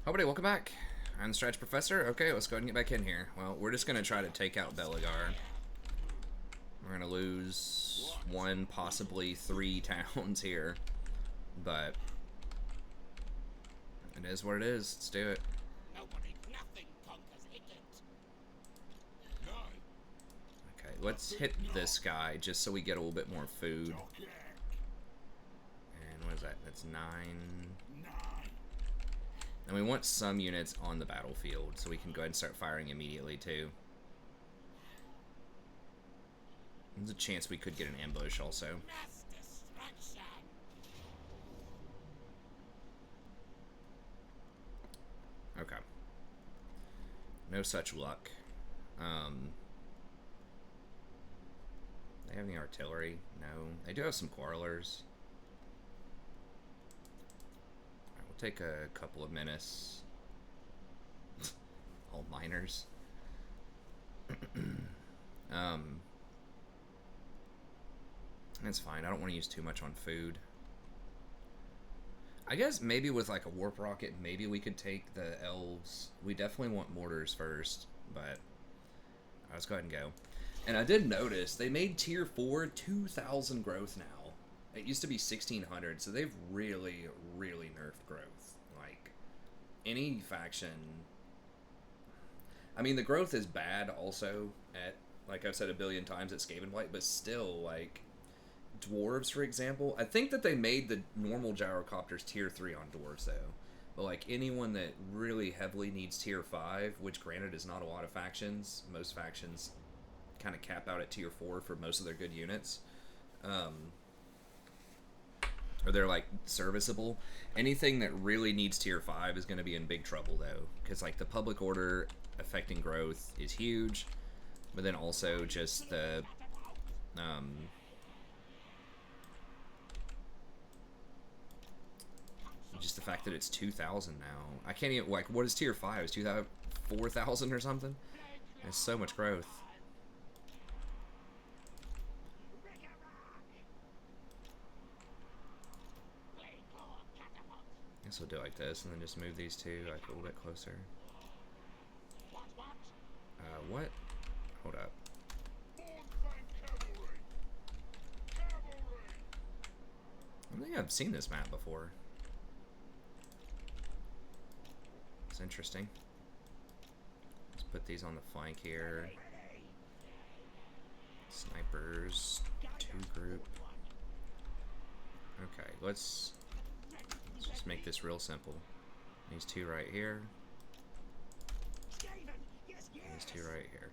Everybody, welcome back. I'm the Stretch Professor. Okay, let's go ahead and get back in here. Well, we're just going to try to take out Belagar. We're going to lose one, possibly 3 towns here. But it is what it is. Let's do it. Nothing conquers Ikkit. Okay, let's hit this guy just so we get a little bit more food. And what is that? That's 9. And we want some units on the battlefield, so we can go ahead and start firing immediately, too. There's a chance we could get an ambush, also. Mass destruction. Okay. No such luck. They have any artillery? No. They do have some quarrelers. We'll take a couple of menace. All miners. That's fine. I don't want to use too much on food. I guess maybe with like a warp rocket, maybe we could take the elves. We definitely want mortars first, but let's go ahead and go. And I did notice they made tier 4 2,000 growth now. It used to be 1,600, so they've really, really nerfed growth. Like, any faction... I mean, the growth is bad also at, like I've said a billion times, at Skaven Blight, but still, like, dwarves, for example. I think that they made the normal gyrocopters tier 3 on dwarves, though. But, like, anyone that really heavily needs tier 5, which, granted, is not a lot of factions. Most factions kind of cap out at tier 4 for most of their good units. Or they're, like, serviceable. Anything that really needs tier 5 is going to be in big trouble, though. Because, like, the public order affecting growth is huge. But then also just the... just the fact that it's 2,000 now. I can't even, like, what is tier 5? Is 2,000, 4,000 or something? There's so much growth. I guess we'll do it like this and then just move these two like a little bit closer. What? Hold up. I think I've seen this map before. It's interesting. Let's put these on the flank here. Snipers, 2 group. Okay, let's just make this real simple. These 2 right here. These 2 right here.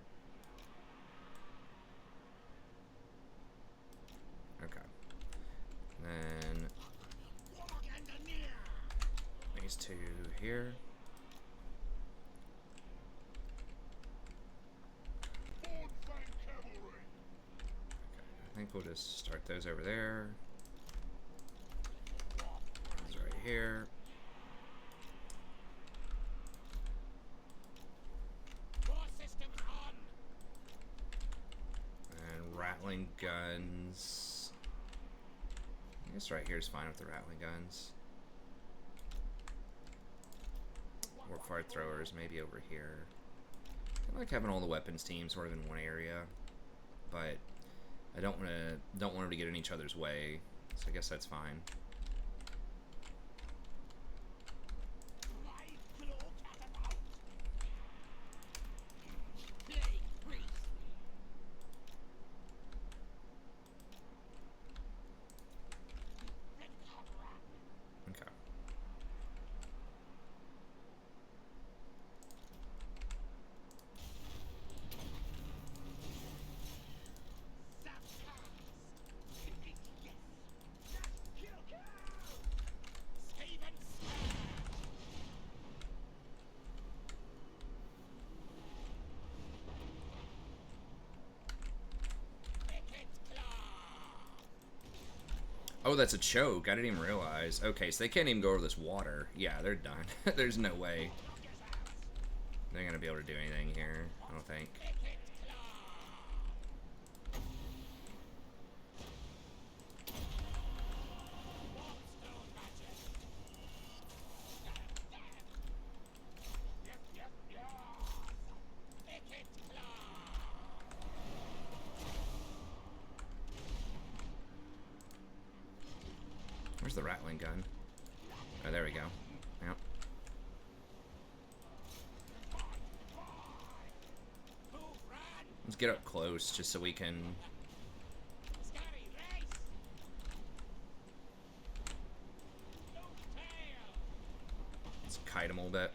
Okay. Then these 2 here. I think we'll just start those over there. Those right here. And rattling guns. I guess right here is fine with the rattling guns. Warp fire throwers maybe over here. I like having all the weapons teams sort of in one area, but I don't want them to get in each other's way, so I guess that's fine. Okay. Oh, that's a choke. I didn't even realize. Okay, so they can't even go over this water. Yeah, they're done. There's no way they're going to be able to do anything here, I don't think. Where's the rattling gun? Oh, there we go. Yep. Let's get up close just so we can... Let's kite him a little bit.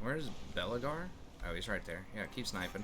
Where's Belagar? Oh, he's right there. Yeah, keep sniping.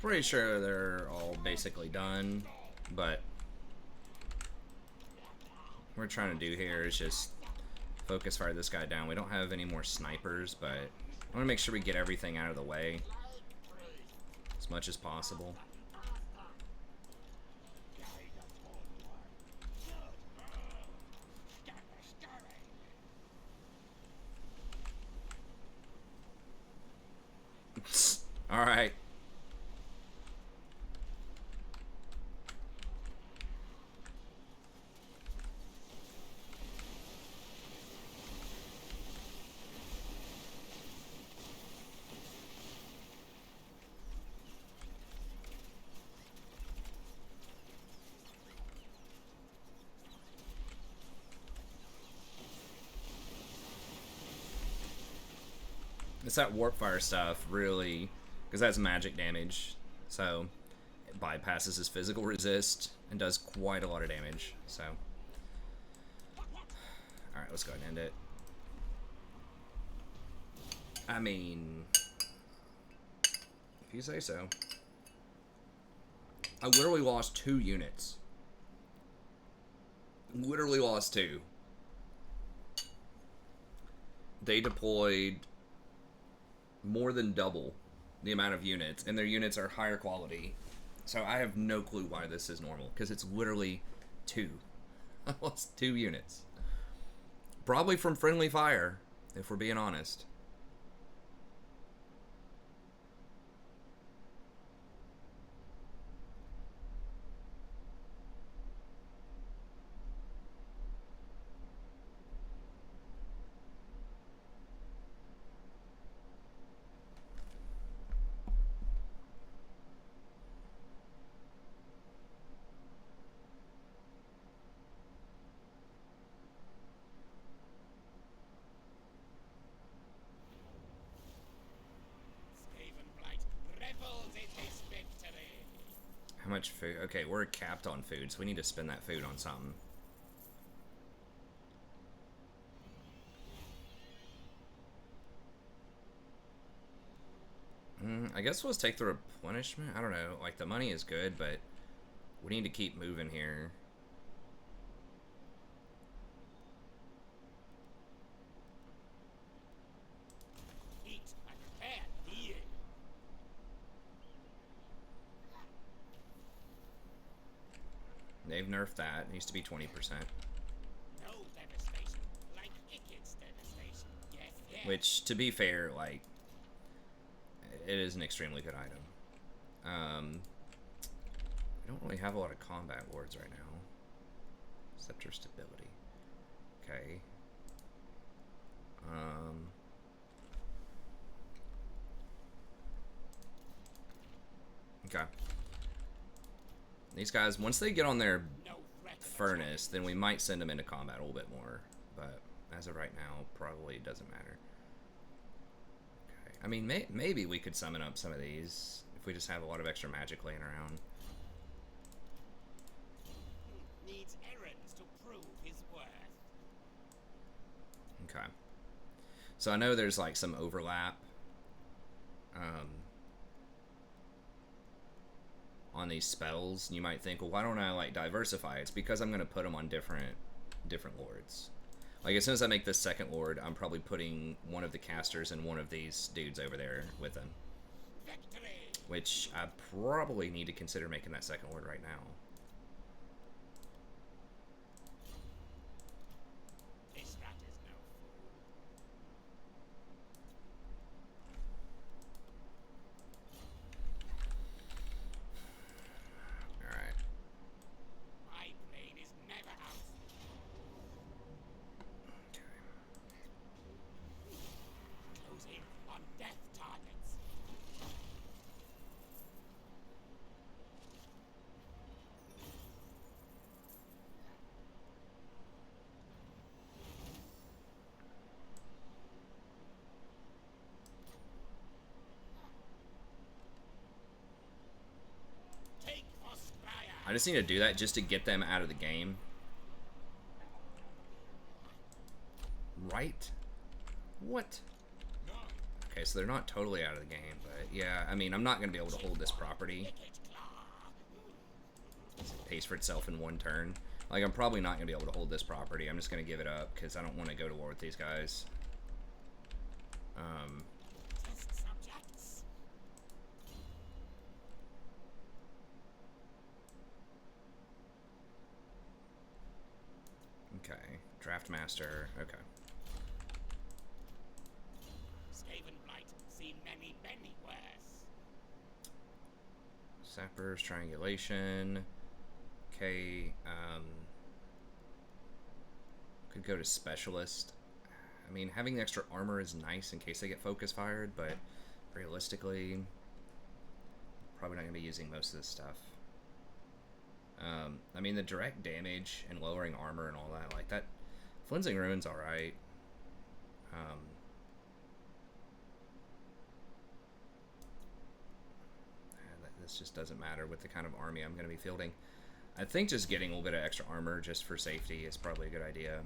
Pretty sure they're all basically done, but what we're trying to do here is just focus fire this guy down. We don't have any more snipers, but I want to make sure we get everything out of the way as much as possible. All right. It's that warp fire stuff, really, because that's magic damage, so it bypasses his physical resist and does quite a lot of damage. So, all right, let's go ahead and end it. I mean, if you say so. I literally lost 2 units. Literally lost 2. They deployed more than double the amount of units, and their units are higher quality. So I have no clue why this is normal, because it's literally 2. I lost 2 units. Probably from friendly fire, if we're being honest. How much food? Okay, we're capped on food, so we need to spend that food on something. I guess we'll take the replenishment. I don't know. Like, the money is good, but we need to keep moving here. They've nerfed that. It used to be 20%. No devastation, like Ikkit's devastation. Yes, yes. Which, to be fair, like, it is an extremely good item. We don't really have a lot of combat lords right now. Scepter stability. Okay. Okay. These guys, once they get on their furnace, then we might send them into combat a little bit more. But as of right now, probably doesn't matter. Okay. I mean, maybe we could summon up some of these if we just have a lot of extra magic laying around. Needs errands to prove his worth. Okay. So I know there's like some overlap on these spells. You might think, well, why don't I like diversify? It's because I'm going to put them on different lords. Like, as soon as I make this second lord, I'm probably putting one of the casters and one of these dudes over there with them. Victory! Which I probably need to consider making that second lord right now. This rat is no fool. Alright. My brain is never out. Close in on death targets. I just need to do that just to get them out of the game. Right? What? Okay, so they're not totally out of the game, but yeah, I mean, I'm not going to be able to hold this property. It pays for itself in one turn. Like, I'm probably not going to be able to hold this property. I'm just going to give it up because I don't want to go to war with these guys. Okay, Draft Master, okay. Skaven blight, seen many worse. Sappers, Triangulation. Okay, could go to Specialist. I mean, having the extra armor is nice in case they get focus fired, but realistically, probably not going to be using most of this stuff. I mean, the direct damage and lowering armor and all that, like that, Flensing Ruin's alright. This just doesn't matter with the kind of army I'm going to be fielding. I think just getting a little bit of extra armor just for safety is probably a good idea.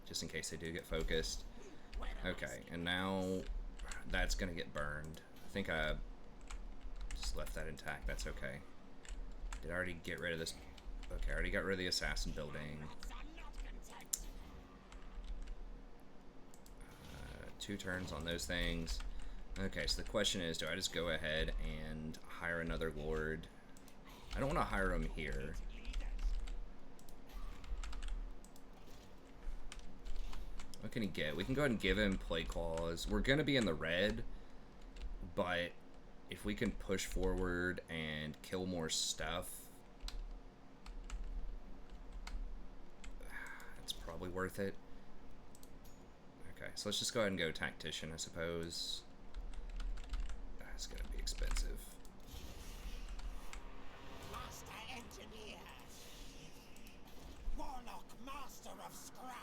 Just in case they do get focused. Okay, and now that's going to get burned. I think I just left that intact. That's okay. Did I already get rid of this? Okay, I already got rid of the assassin building. 2 turns on those things. Okay, so the question is, do I just go ahead and hire another lord? I don't want to hire him here. What can he get? We can go ahead and give him play clause. We're going to be in the red, but if we can push forward and kill more stuff, it's probably worth it. Okay, so let's just go ahead and go tactician, I suppose. It's gonna be expensive. Master engineer. Warlock, master of scryer.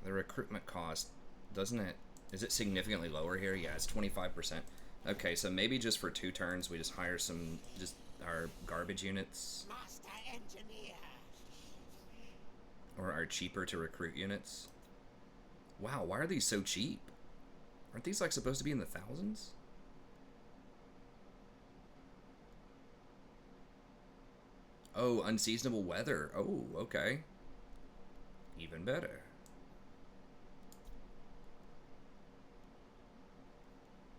The recruitment cost, doesn't it? Is it significantly lower here? Yeah, it's 25%. Okay, so maybe just for 2 turns, we just hire some, just our garbage units. Master engineer. Or our cheaper to recruit units. Wow, why are these so cheap? Aren't these like supposed to be in the thousands? Oh, unseasonable weather. Oh, okay. Even better.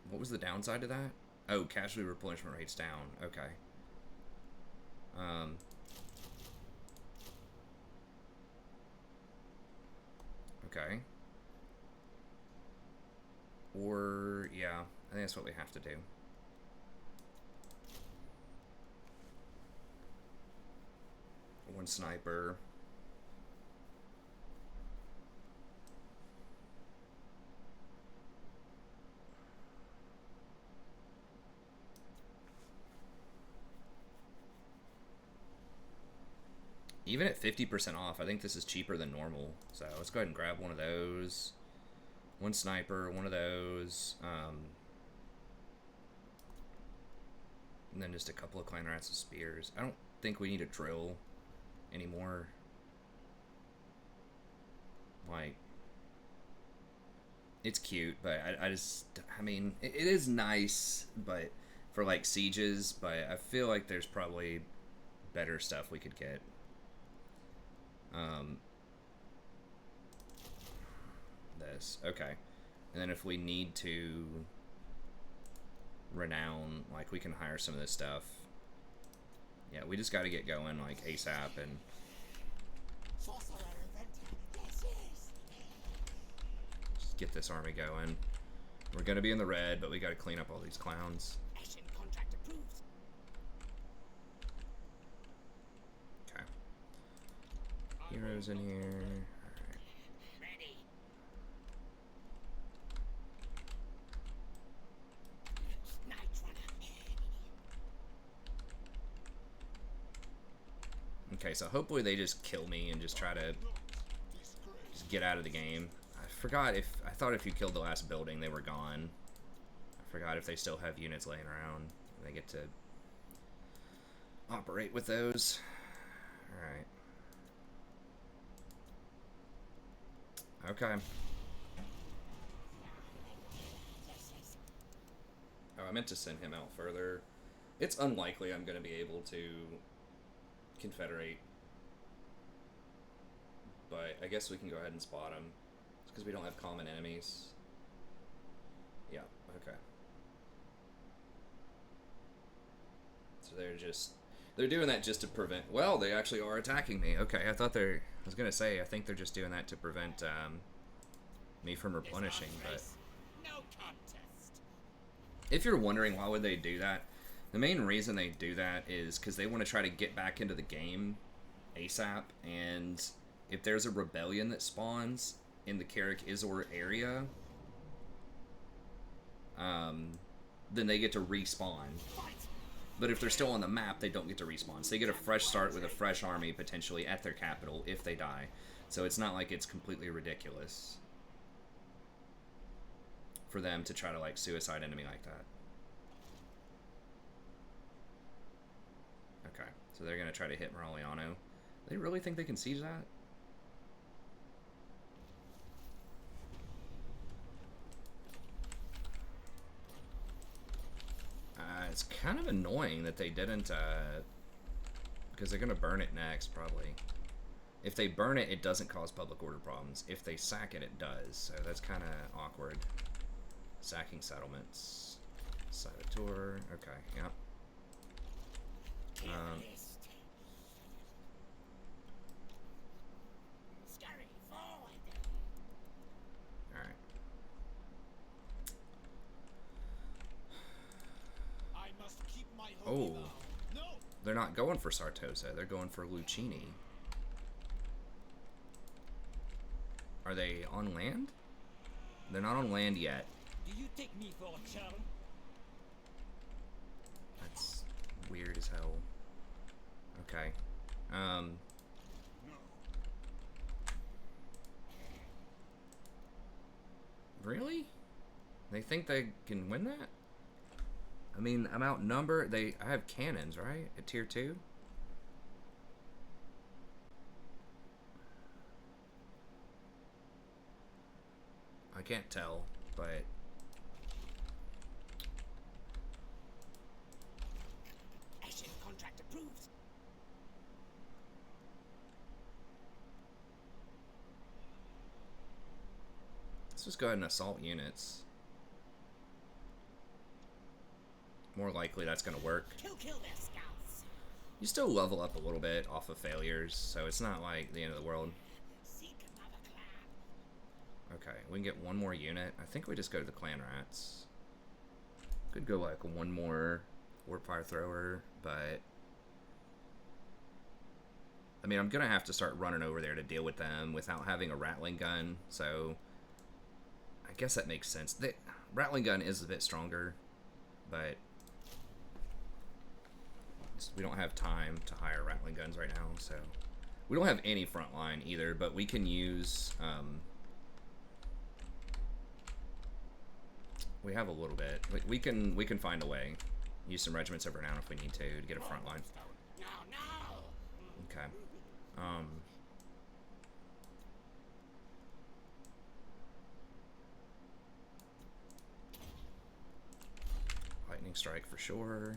What was the downside to that? Oh, casualty replenishment rate's down. Okay. Okay. Or, yeah, I think that's what we have to do. One sniper. Even at 50% off, I think this is cheaper than normal. So let's go ahead and grab one of those. One sniper, one of those. And then just a couple of clan rats with spears. I don't think we need a drill anymore. Like, it's cute, but I mean, it is nice, but for like sieges, but I feel like there's probably better stuff we could get. This, okay. And then if we need to renown, like we can hire some of this stuff. Yeah, we just got to get going like ASAP and just get this army going. We're gonna be in the red, but we got to clean up all these clowns. Contract approved. Okay. Heroes in here. Ready. Night runner. Okay, so hopefully they just kill me and just try to just get out of the game. I thought if you killed the last building, they were gone. I forgot if they still have units laying around. They get to operate with those. Alright. Okay. Oh, I meant to send him out further. It's unlikely I'm going to be able to confederate. But I guess we can go ahead and spot him. It's because we don't have common enemies. Yeah, okay. So they're doing that just to prevent, well, they actually are attacking me. Okay, I was going to say, I think they're just doing that to prevent me from replenishing, but No contest. if you're wondering why would they do that, the main reason they do that is because they want to try to get back into the game ASAP, and if there's a rebellion that spawns in the Karak Izor area, then they get to respawn. But if they're still on the map, they don't get to respawn. So they get a fresh start with a fresh army, potentially, at their capital, if they die. So it's not like it's completely ridiculous for them to try to, like, suicide enemy like that. Okay, so they're going to try to hit Moraliano. They really think they can siege that? It's kind of annoying that they didn't, because they're going to burn it next, probably. If they burn it, it doesn't cause public order problems. If they sack it, it does. So that's kind of awkward. Sacking settlements. Saboteur. Okay, yep. Scurry forward. Alright. I must keep my Oh. holy vow. No. They're not going for Sartosa. They're going for Lucchini. Are they on land? They're not on land yet. Do you take me for a challenge? That's weird as hell. Okay. Really? They think they can win that? I mean, I'm outnumbered. I have cannons, right? At tier 2? I can't tell, but Ashen contract approved. let's just go ahead and assault units. More likely that's going to work. Kill their scouts. You still level up a little bit off of failures, so it's not like the end of the world. Seek another clan. Okay, we can get one more unit. I think we just go to the clan rats. Could go like one more warp fire thrower, but I mean, I'm gonna have to start running over there to deal with them without having a rattling gun, so I guess that makes sense. The rattling gun is a bit stronger, but we don't have time to hire rattling guns right now, so we don't have any front line either, but we can use we have a little bit. We can find a way. Use some regiments over now if we need to get a front line. No. Okay. Lightning strike for sure.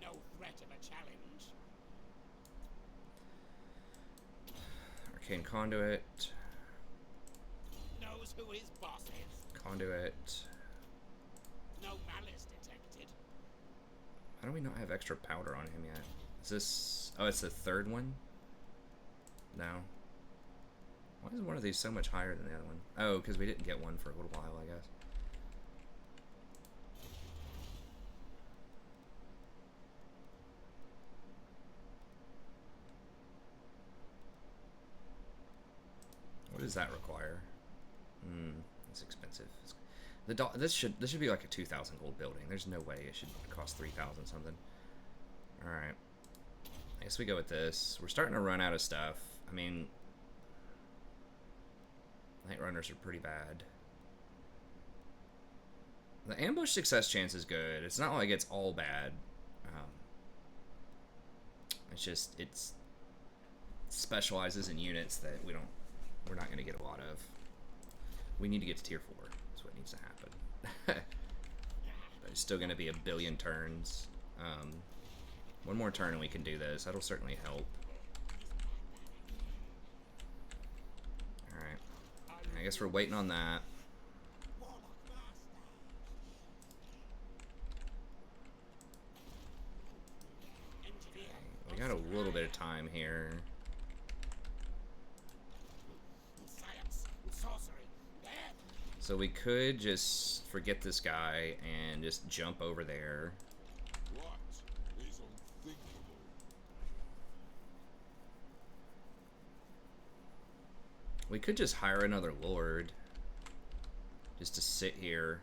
No threat of a challenge. Arcane conduit. Knows who his boss is. Conduit. No malice detected. Why do we not have extra powder on him yet? Is this... oh, it's the third one? No. Why is one of these so much higher than the other one? Oh, because we didn't get one for a little while, I guess. What does that require? It's expensive. This should be like a 2,000 gold building. There's no way it should cost 3,000 something. All right. I guess we go with this. We're starting to run out of stuff. I mean, Night runners are pretty bad. The ambush success chance is good. It's not like it's all bad. It's just it specializes in units that we're not going to get a lot of. We need to get to tier 4. That's what needs to happen. But it's still going to be a billion turns. One more turn and we can do this. That'll certainly help. Alright. I guess we're waiting on that. Okay, we got a little bit of time here. So we could just forget this guy and just jump over there. What is unthinkable? We could just hire another lord just to sit here,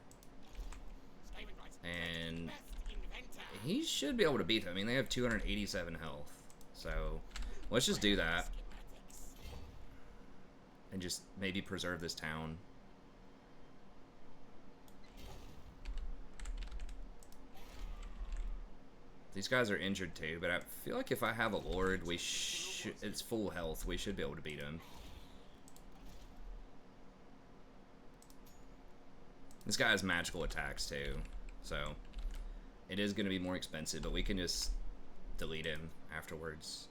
and he should be able to beat them. I mean, they have 287 health, so let's just do that and just maybe preserve this town. These guys are injured too, but I feel like if I have a lord, it's full health. We should be able to beat him. This guy has magical attacks too, so it is going to be more expensive, but we can just delete him afterwards.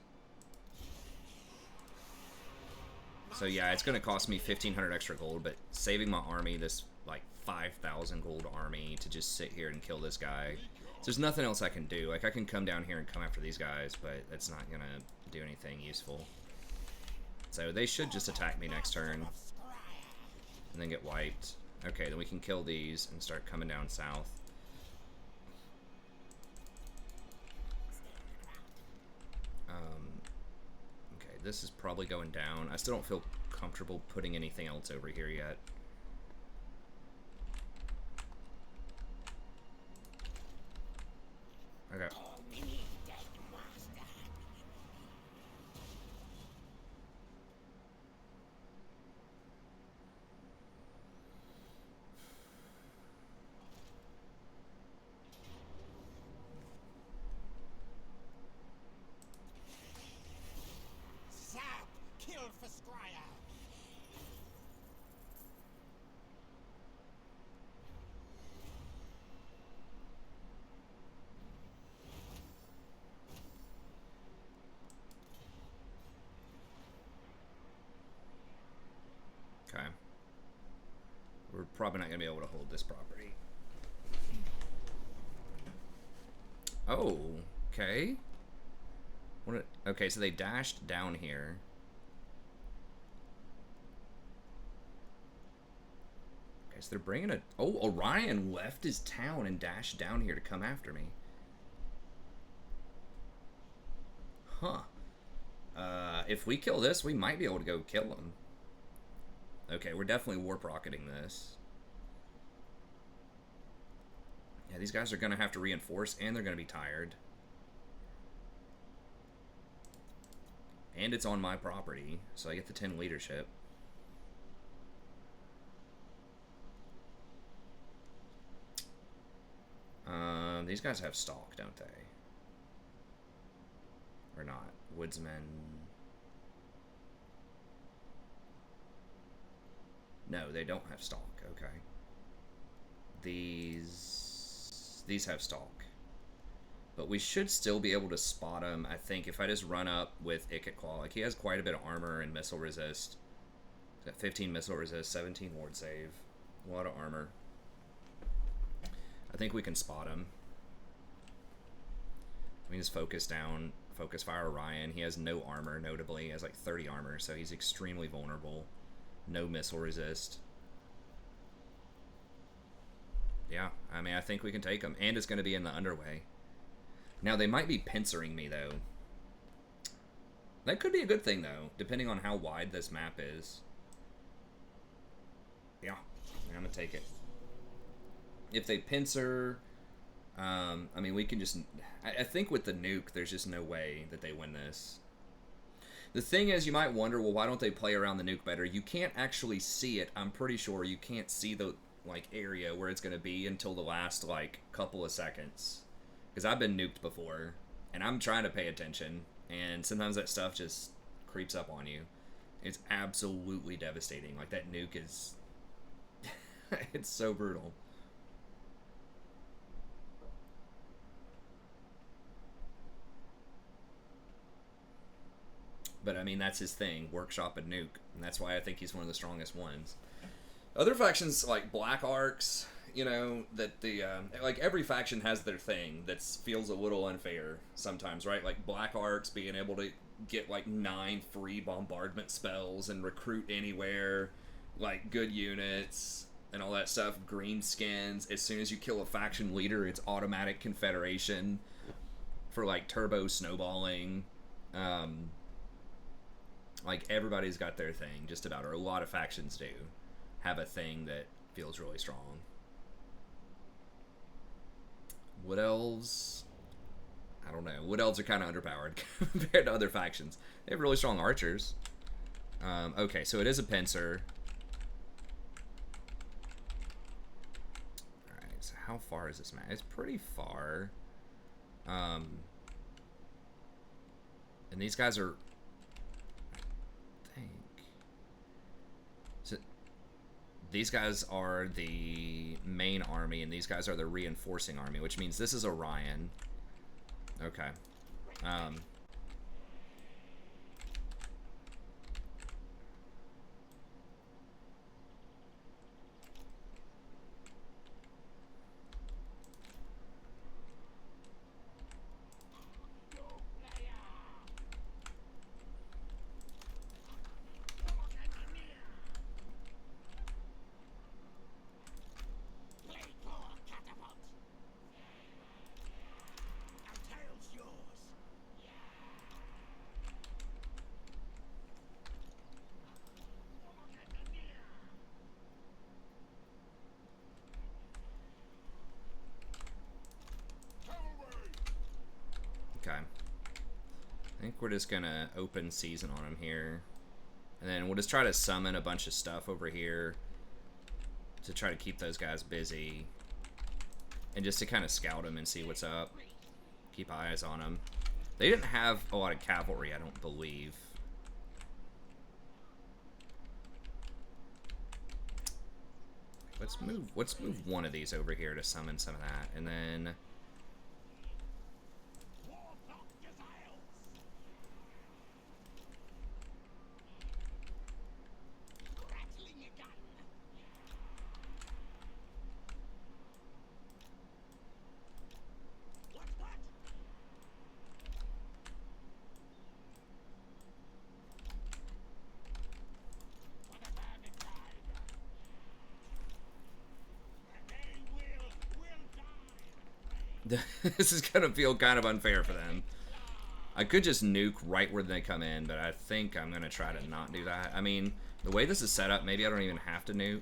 So yeah, it's going to cost me 1,500 extra gold, but saving my army, this like 5,000 gold army, to just sit here and kill this guy. So there's nothing else I can do. Like, I can come down here and come after these guys, but that's not going to do anything useful. So they should just attack me next turn and then get wiped. Okay, then we can kill these and start coming down south. Okay, this is probably going down. I still don't feel comfortable putting anything else over here yet. Okay. Kill for Scryer. Okay. We're probably not going to be able to hold this property. Oh, okay. Okay, so they dashed down here. Okay, so they're bringing a... Oh, Orion left his town and dashed down here to come after me. Huh. If we kill this, we might be able to go kill him. Okay, we're definitely warp rocketing this. Yeah, these guys are going to have to reinforce, and they're going to be tired. And it's on my property, so I get the 10 leadership. These guys have stalk, don't they? Or not? Woodsmen. No, they don't have stalk. Okay. These have stalk. But we should still be able to spot him, I think, if I just run up with Ikkit Claw. Like, he has quite a bit of armor and missile resist. He's got 15 missile resist, 17 ward save. A lot of armor. I think we can spot him. We can just focus down, focus fire Orion. He has no armor, notably. He has like 30 armor, so he's extremely vulnerable. No missile resist. Yeah, I mean, I think we can take him. And it's going to be in the underway. Now, they might be pincering me, though. That could be a good thing, though, depending on how wide this map is. Yeah, I'm going to take it. If they pincer... I mean, we can just... I think with the nuke, there's just no way that they win this. The thing is, you might wonder, well, why don't they play around the nuke better? You can't actually see it. I'm pretty sure you can't see the like area where it's gonna be until the last like couple of seconds. Because I've been nuked before, and I'm trying to pay attention, and sometimes that stuff just creeps up on you. It's absolutely devastating. Like that nuke is, it's so brutal. But I mean, that's his thing, workshop and nuke, and that's why I think he's one of the strongest ones. Other factions like Black Arcs, you know, that the like every faction has their thing that feels a little unfair sometimes, right? Like Black Arcs being able to get like 9 free bombardment spells and recruit anywhere, like good units and all that stuff. Green skins. As soon as you kill a faction leader, it's automatic confederation for like turbo snowballing. Like everybody's got their thing, just about, or a lot of factions do have a thing that feels really strong. Wood Elves, I don't know. Wood Elves are kind of underpowered compared to other factions. They have really strong archers. Okay, so it is a pincer. Alright, so how far is this map? It's pretty far. And these guys are... So these guys are the main army, and these guys are the reinforcing army, which means this is Orion. Okay. Okay. I think we're just gonna open season on him here. And then we'll just try to summon a bunch of stuff over here to try to keep those guys busy. And just to kind of scout them and see what's up. Keep eyes on them. They didn't have a lot of cavalry, I don't believe. Let's move one of these over here to summon some of that. And then... This is gonna feel kind of unfair for them. I could just nuke right where they come in, but I think I'm gonna try to not do that. I mean, the way this is set up, maybe I don't even have to nuke.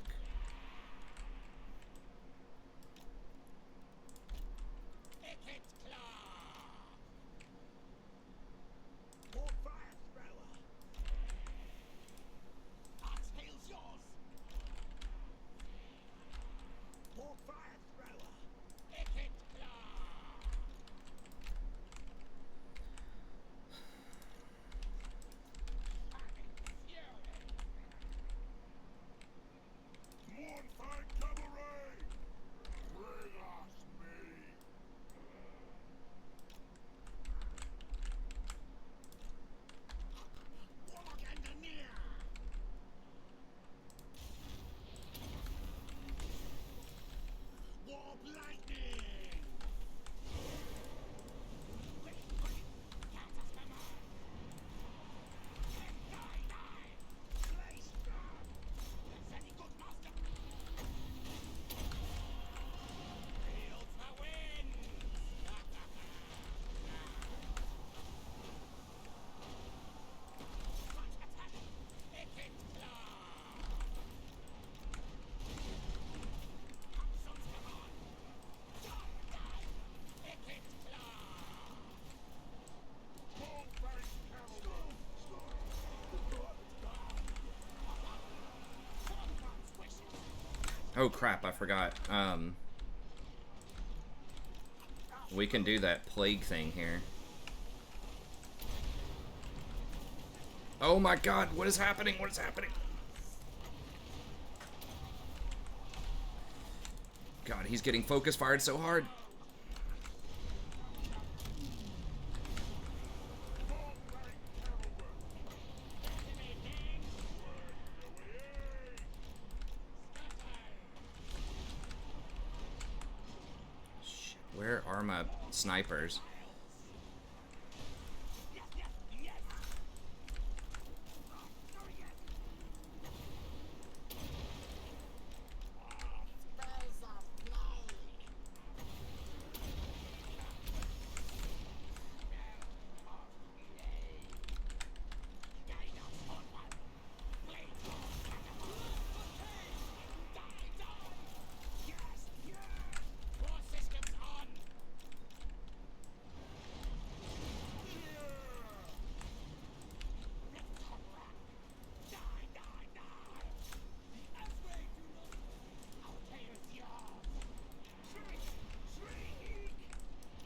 Oh crap, I forgot. We can do that plague thing here. Oh my god, what is happening? What is happening? God, he's getting focus fired so hard. Shit, where are my snipers?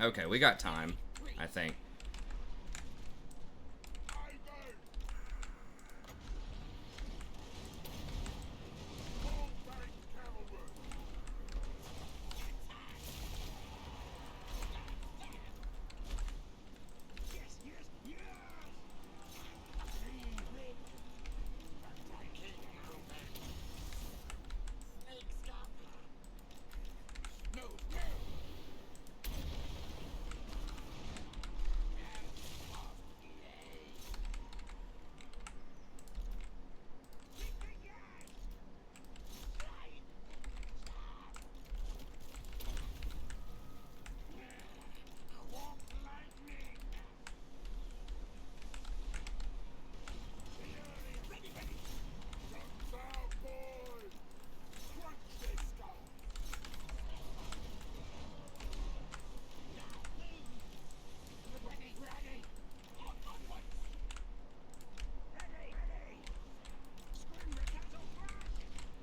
Okay, we got time, I think.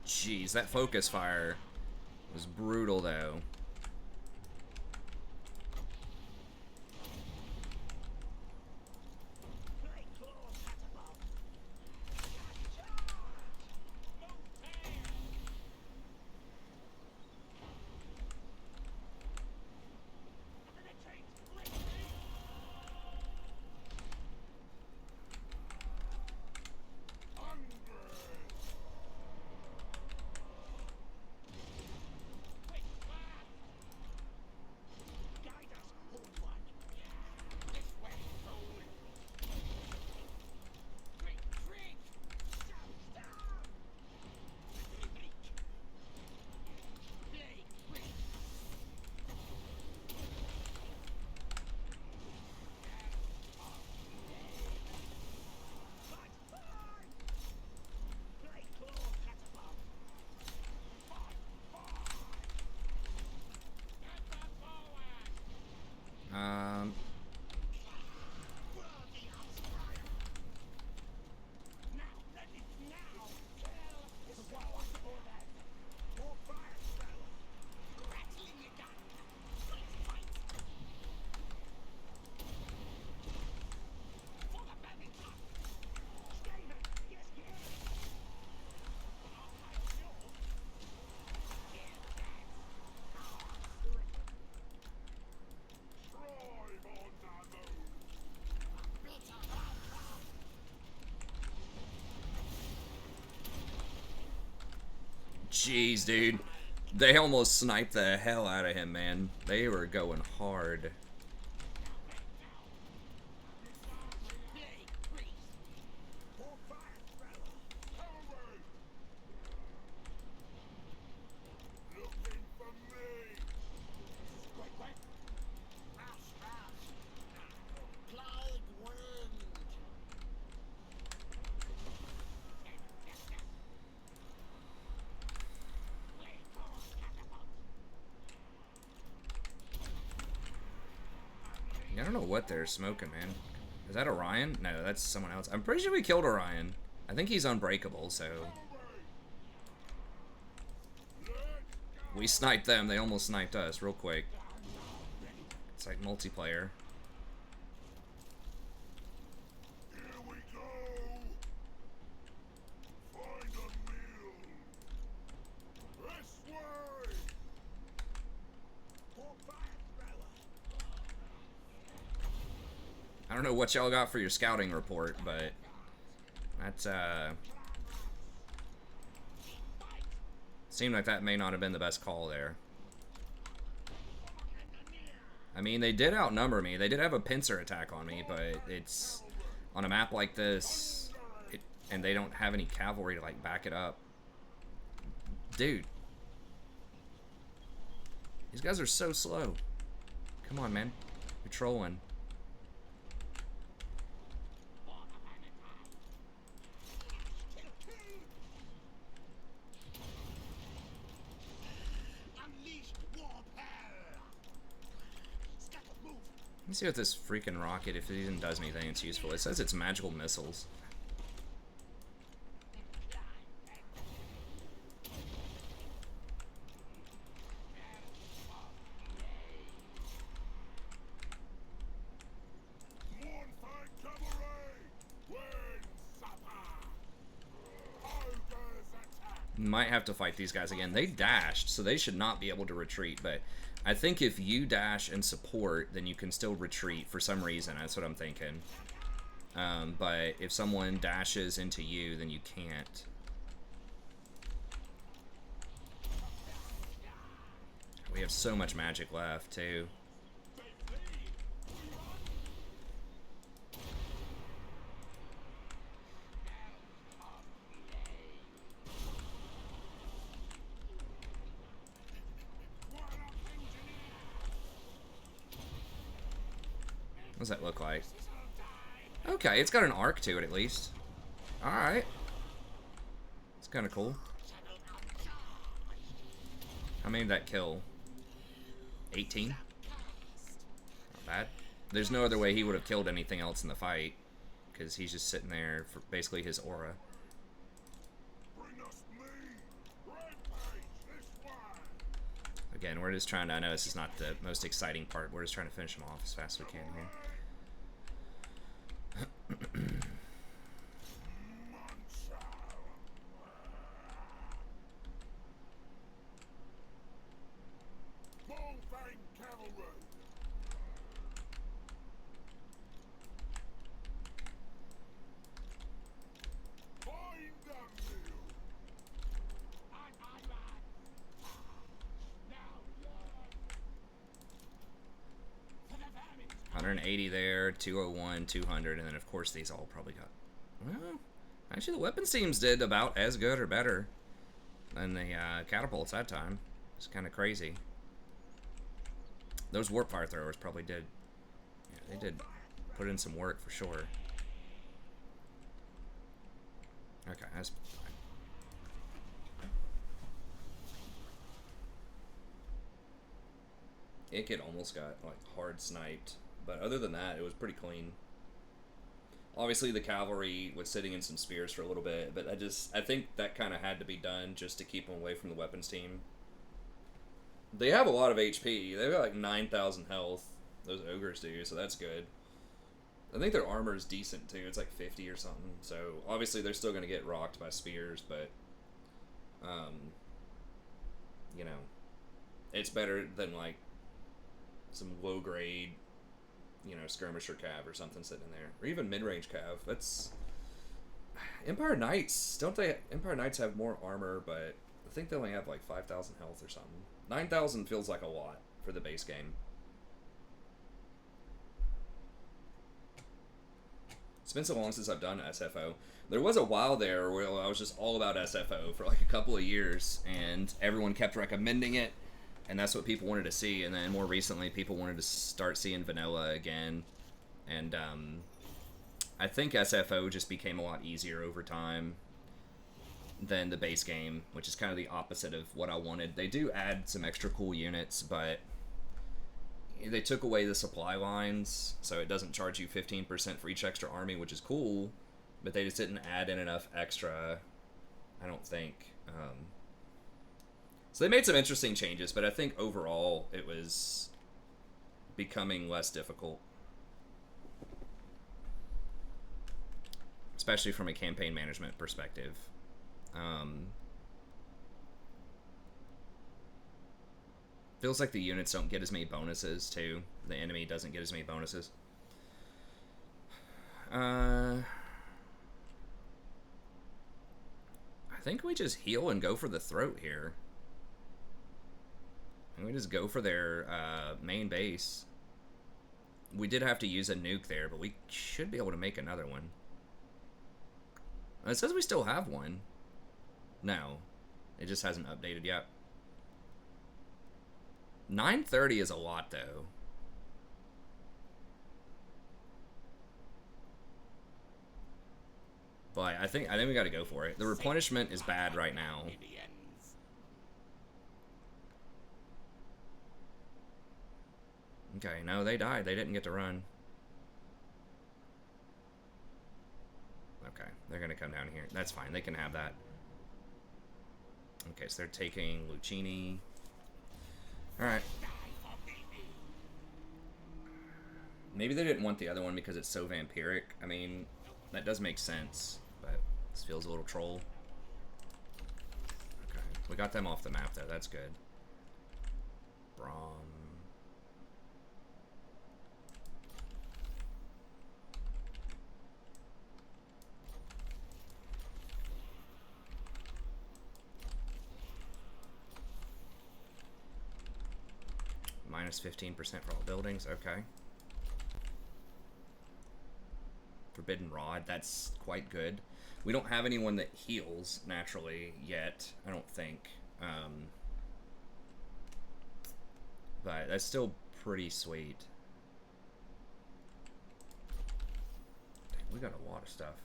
Jeez, that focus fire was brutal, though. Jeez, dude. They almost sniped the hell out of him, man. They were going hard. I don't know what they're smoking, man. Is that Orion? No, that's someone else. I'm pretty sure we killed Orion. I think he's unbreakable, so... We sniped them. They almost sniped us real quick. It's like multiplayer. Here we go. Find a meal. This way. I don't know what y'all got for your scouting report, but that's seemed like that may not have been the best call there. I mean, they did outnumber me. They did have a pincer attack on me, but it's on a map like this, and they don't have any cavalry to like back it up. Dude, these guys are so slow. Come on, man. You're trolling. Let me see what this freaking rocket, if it even does anything, it's useful. It says it's magical missiles. Might have to fight these guys again. They dashed, so they should not be able to retreat, but I think if you dash and support, then you can still retreat for some reason. That's what I'm thinking. But if someone dashes into you, then you can't. We have so much magic left, too. What does that look like? Okay, it's got an arc to it at least. Alright. It's kind of cool. How many did that kill? 18? Not bad. There's no other way he would have killed anything else in the fight, because he's just sitting there for basically his aura. Again, we're just trying to, I know this is not the most exciting part, we're just trying to finish him off as fast as we can here. There, 201, 200, and then of course these all probably got, well, actually the weapons teams did about as good or better than the catapults that time. It's kind of crazy. Those warp fire throwers probably did, yeah, they did put in some work for sure. Okay, that's fine. Ikkit almost got like hard sniped. But other than that, it was pretty clean. Obviously, the cavalry was sitting in some spears for a little bit, but I think that kind of had to be done just to keep them away from the weapons team. They have a lot of HP. They've got like 9,000 health. Those ogres do, so that's good. I think their armor is decent too. It's like 50 or something. So obviously, they're still going to get rocked by spears, but you know, it's better than like some low grade, you know, skirmisher cav or something sitting in there, or even mid-range cav. That's Empire Knights. Don't they? Empire Knights have more armor, but I think they only have like 5,000 health or something. 9,000 feels like a lot for the base game. It's been so long since I've done SFO. There was a while there where I was just all about SFO for like a couple of years, and everyone kept recommending it. And that's what people wanted to see, and then more recently, people wanted to start seeing vanilla again. And I think SFO just became a lot easier over time than the base game, which is kind of the opposite of what I wanted. They do add some extra cool units, but they took away the supply lines, so it doesn't charge you 15% for each extra army, which is cool, but they just didn't add in enough extra, I don't think. So they made some interesting changes, but I think overall it was becoming less difficult. Especially from a campaign management perspective. Feels like the units don't get as many bonuses, too. The enemy doesn't get as many bonuses. I think we just heal and go for the throat here. And we just go for their main base. We did have to use a nuke there, but we should be able to make another one. It says we still have one. No. It just hasn't updated yet. 930 is a lot, though. But I think we got to go for it. The replenishment is bad right now. Okay, no, they died. They didn't get to run. Okay, they're going to come down here. That's fine. They can have that. Okay, so they're taking Lucchini. Alright. Maybe they didn't want the other one because it's so vampiric. I mean, that does make sense, but this feels a little troll. Okay, we got them off the map, though. That's good. Brahm. Minus 15% for all buildings, okay. Forbidden Rod, that's quite good. We don't have anyone that heals, naturally, yet, I don't think. But that's still pretty sweet. Dang, we got a lot of stuff.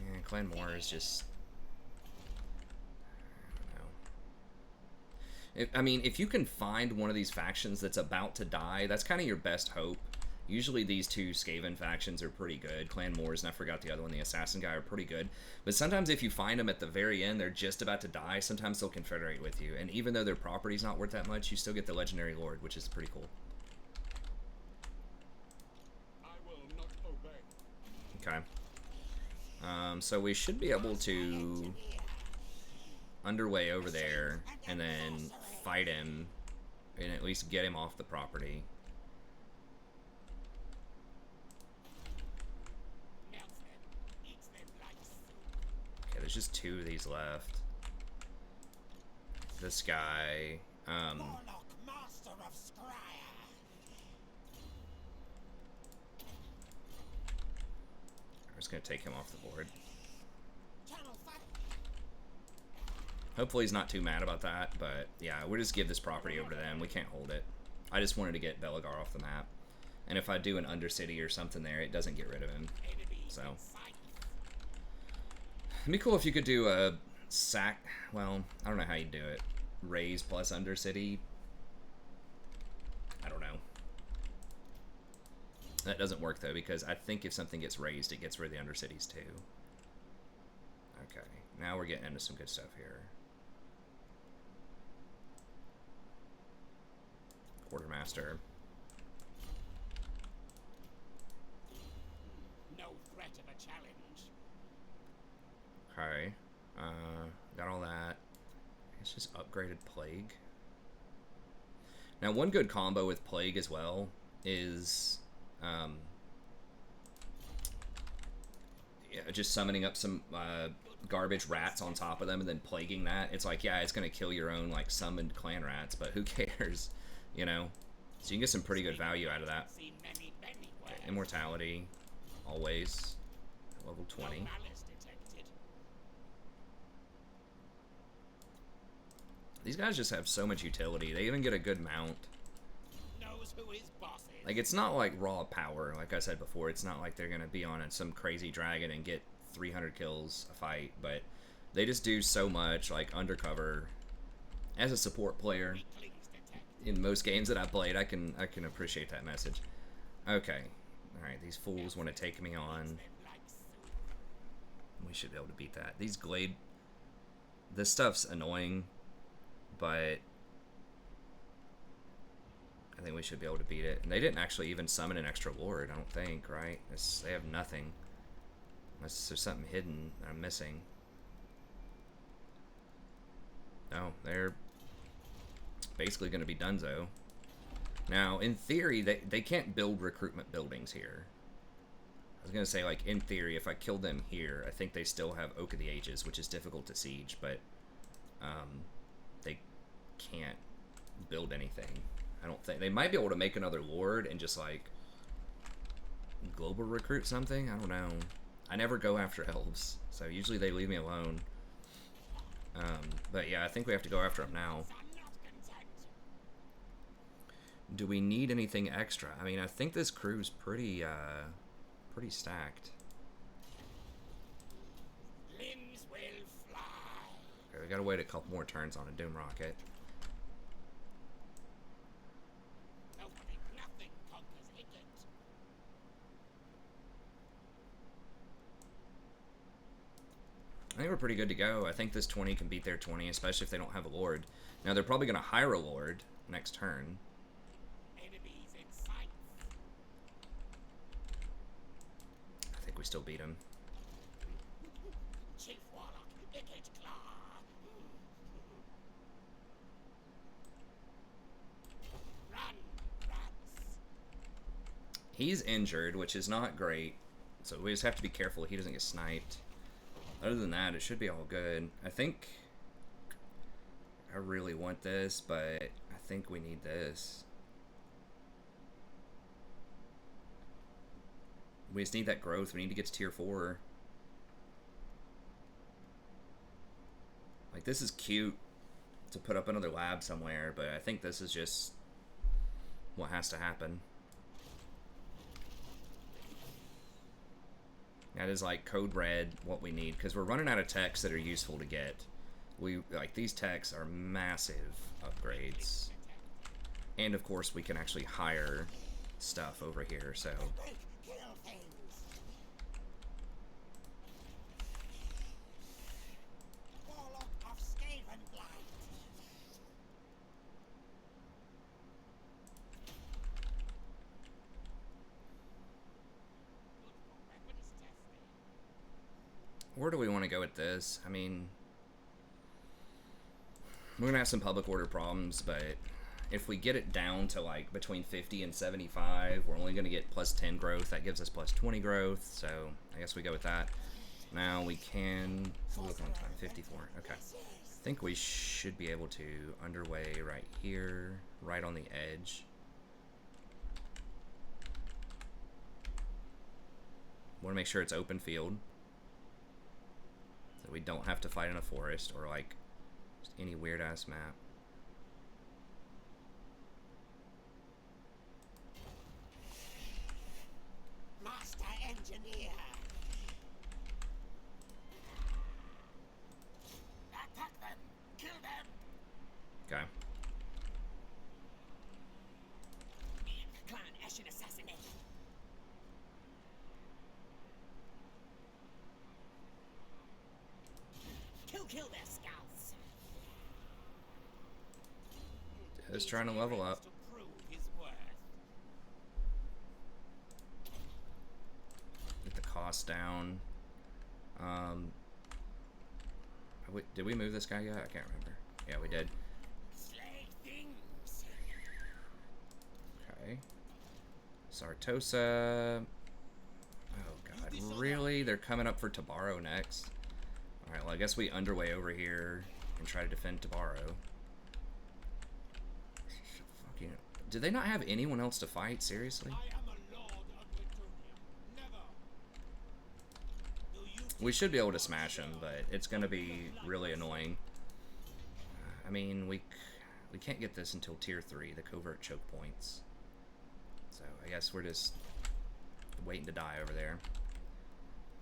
Yeah, Clan Moore is just... I mean, if you can find one of these factions that's about to die, that's kind of your best hope. Usually these two Skaven factions are pretty good. Clan Moors, and I forgot the other one, the Assassin guy, are pretty good. But sometimes if you find them at the very end, they're just about to die, sometimes they'll confederate with you. And even though their property's not worth that much, you still get the Legendary Lord, which is pretty cool. I will not obey. Okay. So we should be able to underway over there and then fight him and at least get him off the property. Okay, there's just two of these left. This guy, I'm just gonna take him off the board. Hopefully he's not too mad about that, but yeah, we'll just give this property over to them. We can't hold it. I just wanted to get Belagar off the map. And if I do an Undercity or something there, it doesn't get rid of him. So. It'd be cool if you could do a sack, well, I don't know how you do it. Raise plus Undercity. I don't know. That doesn't work though, because I think if something gets raised, it gets rid of the Undercities too. Okay, now we're getting into some good stuff here. Quartermaster. No threat of a challenge. Okay. Got all that. It's just upgraded Plague. Now, one good combo with Plague as well is yeah, just summoning up some garbage rats on top of them and then plaguing that. It's like, yeah, it's going to kill your own like summoned clan rats, but who cares? You know, so you can get some pretty good value out of that. Immortality, always, level 20. These guys just have so much utility. They even get a good mount. Like, it's not like raw power, like I said before. It's not like they're going to be on some crazy dragon and get 300 kills a fight, but they just do so much, like, undercover. As a support player, in most games that I've played, I can appreciate that message. Okay, Alright, these fools want to take me on. We should be able to beat that. These Glade... This stuff's annoying, but... I think we should be able to beat it. And they didn't actually even summon an extra Lord, I don't think, right? They have nothing. Unless there's something hidden that I'm missing. No, they're basically going to be donezo. Now, in theory, they can't build recruitment buildings here. I was going to say, like, in theory, if I killed them here, I think they still have Oak of the Ages, which is difficult to siege, but they can't build anything. I don't think. They might be able to make another Lord and just, like, global recruit something? I don't know. I never go after elves, so usually they leave me alone. But yeah, I think we have to go after them now. Do we need anything extra? I mean, I think this crew's pretty stacked. Limbs will fly. Okay, we gotta wait a couple more turns on a Doom Rocket. Nothing conquers Ikkit. I think we're pretty good to go. I think this 20 can beat their 20, especially if they don't have a Lord. Now, they're probably gonna hire a Lord next turn. Enemies in sight. I think we still beat him. Chief Warlock, Ikkit Claw. Run, rats. He's injured, which is not great. So we just have to be careful he doesn't get sniped. Other than that, it should be all good. I think I really want this, but I think we need this. We just need that growth. We need to get to tier 4. Like, this is cute to put up another lab somewhere, but I think this is just what has to happen. That is like code red what we need, because we're running out of techs that are useful to get. Like, these techs are massive upgrades. And of course we can actually hire stuff over here, so Kill things. Warlock of Skaven blight. Weapons testing. where do we want to go with this? I mean, we're gonna have some public order problems, but if we get it down to like between 50 and 75, we're only gonna get plus 10 growth. That gives us plus 20 growth, so I guess we go with that. Now we can look on time, 54. Okay, I think we should be able to underway right here, right on the edge. Want to make sure it's open field, so we don't have to fight in a forest or like just any weird ass map. Master Engineer. Attack them. Kill them. Okay. Clan Ashen assassinate. Kill their scouts. Just trying to level up. To prove his worth. Get the cost down. Did we move this guy yet? I can't remember. Yeah, we did. Slay things. Okay. Sartosa. Oh god, really? They're coming up for Tabaro next. Alright, well I guess we underway over here and try to defend Tabaro. Fucking... Do they not have anyone else to fight? Seriously? I am a lord of Lithuania. Never. We should be able to smash them, but it's going to be really annoying. I mean, we can't get this until tier 3, the covert choke points. So I guess we're just waiting to die over there.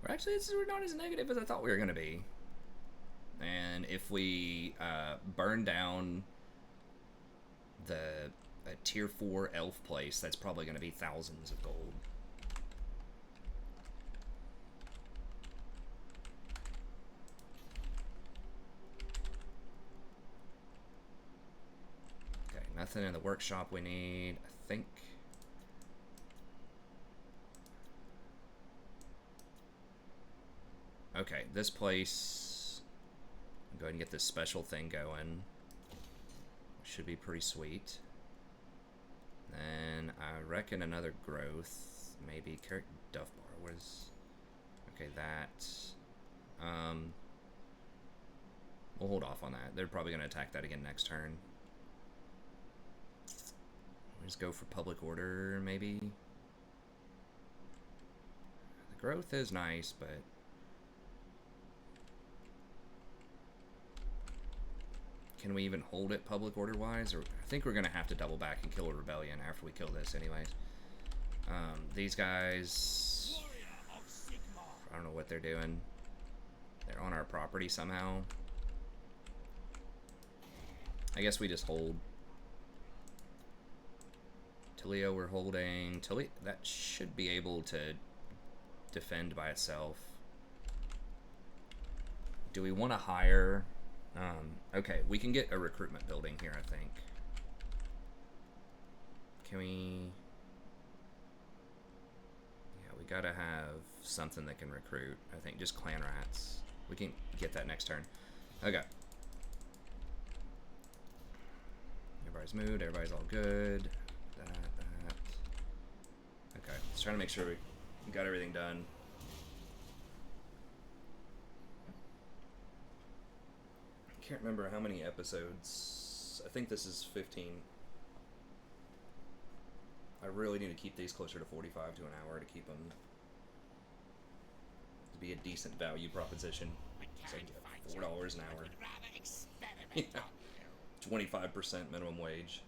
Or actually, we're not as negative as I thought we were going to be. And if we burn down the tier 4 elf place, that's probably going to be thousands of gold. Nothing in the workshop we need, I think. Okay, this place, I'll go ahead and get this special thing going. Should be pretty sweet. Then I reckon another growth, maybe Duff Bar. What is? Okay, that. We'll hold off on that. They're probably going to attack that again next turn. We'll just go for public order, maybe. The growth is nice, but can we even hold it public order wise? Or I think we're gonna have to double back and kill a rebellion after we kill this anyways. These guys, I don't know what they're doing. They're on our property somehow. I guess we just hold. Tilio we're holding. That should be able to defend by itself. Do we want to hire? Okay, we can get a recruitment building here, I think. Can we? Yeah, we gotta have something that can recruit. I think just clan rats. We can get that next turn. Okay. Everybody's moved. Everybody's all good. That. Okay, let's try to make sure we got everything done. Can't remember how many episodes. I think this is 15. I really need to keep these closer to 45 to an hour to keep them to be a decent value proposition. So $4 an hour. Yeah. 25% minimum wage.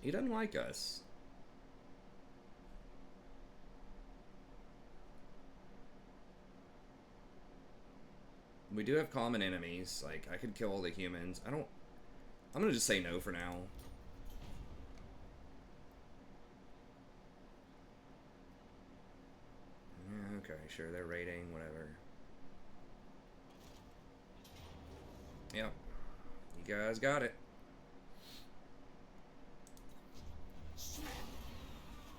He doesn't like us. We do have common enemies. Like, I could kill all the humans. I'm gonna just say no for now. Yeah, okay, sure, they're raiding, whatever. Yep. You guys got it.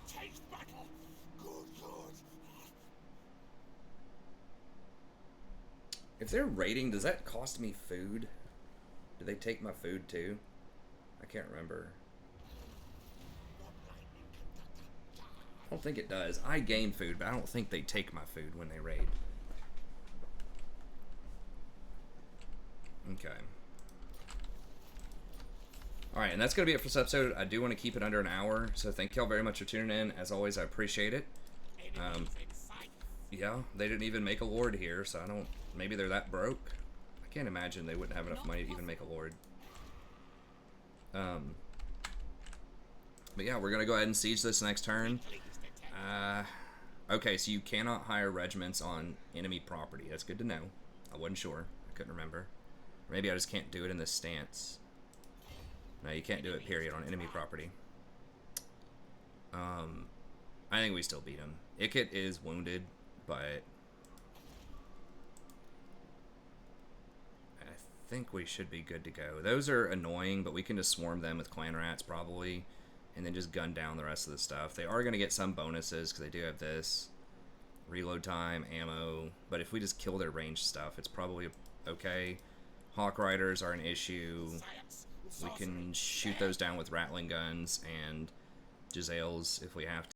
Taste battle. Good. If they're raiding, does that cost me food? Do they take my food too? I can't remember. I don't think it does. I gain food, but I don't think they take my food when they raid. Okay. Alright, and that's going to be it for this episode. I do want to keep it under an hour, so thank y'all very much for tuning in. As always, I appreciate it. Yeah, they didn't even make a lord here, so I don't... Maybe they're that broke. I can't imagine they wouldn't have enough money to even make a lord. But yeah, we're going to go ahead and siege this next turn. Okay, so you cannot hire regiments on enemy property. That's good to know. I wasn't sure. I couldn't remember. Or maybe I just can't do it in this stance. No, you can't do it, period, on enemy property. I think we still beat him. Ikkit is wounded, but I think we should be good to go. Those are annoying, but we can just swarm them with clan rats, probably, and then just gun down the rest of the stuff. They are going to get some bonuses, because they do have this. Reload time, ammo, but if we just kill their ranged stuff, it's probably okay. Hawk Riders are an issue. We can shoot those down with Rattling guns and Giselles if we have to.